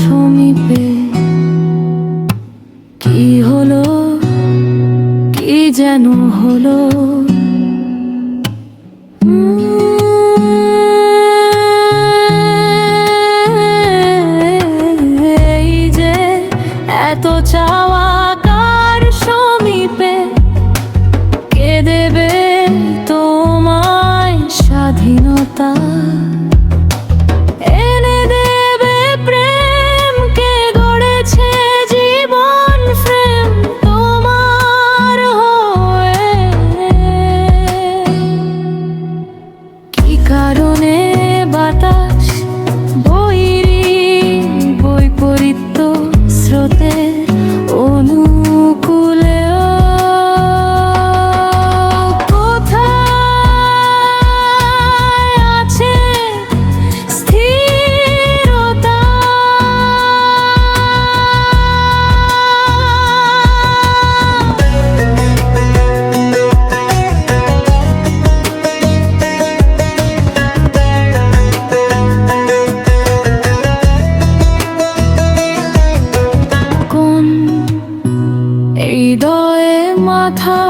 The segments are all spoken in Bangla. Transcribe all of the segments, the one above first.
সমীপে। কি হলো, কি যেন হলো, এই যে এত চাওয়া কার সমীপে, কে দেবে তোমায় স্বাধীনতা, এনে দেবে প্রেম, কে গড়েছে জীবন ফ্রেম তোমার হয়ে। কি কারণে বাতাস বৈরী বৈপরীত্য স্রোতে অনুকূলেও কোথায় আছে স্থিরতা, কোন হৃদয়ে মাথা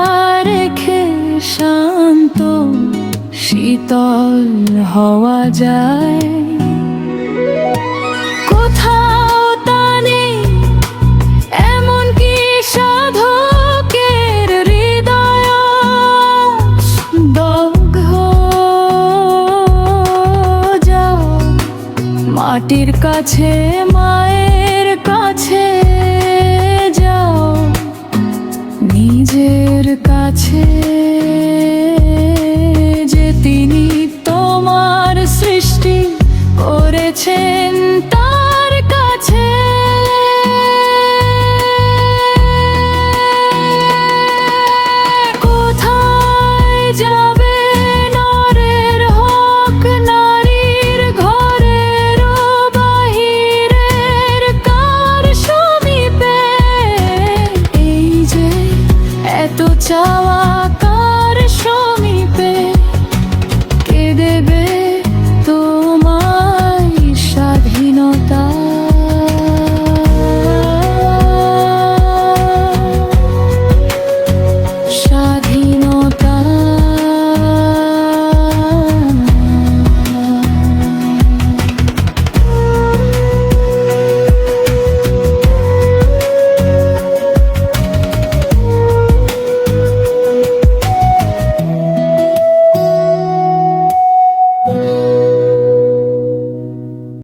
রেখে শান্ত শীতল হওয়া যায়, কোথাও তা নেই এমন কি সাধকের হৃদয় দগ্ধ যাও মাটির কাছে, মায়ের কাছে যাও, নিজের কাছে, যে তিনি তোমার সৃষ্টি করেছেন তার কাছে। কোথায় যাবে নরের হক নারীর, ঘরের বাহিরের কার সমীপে, এই যে এত চাওয়া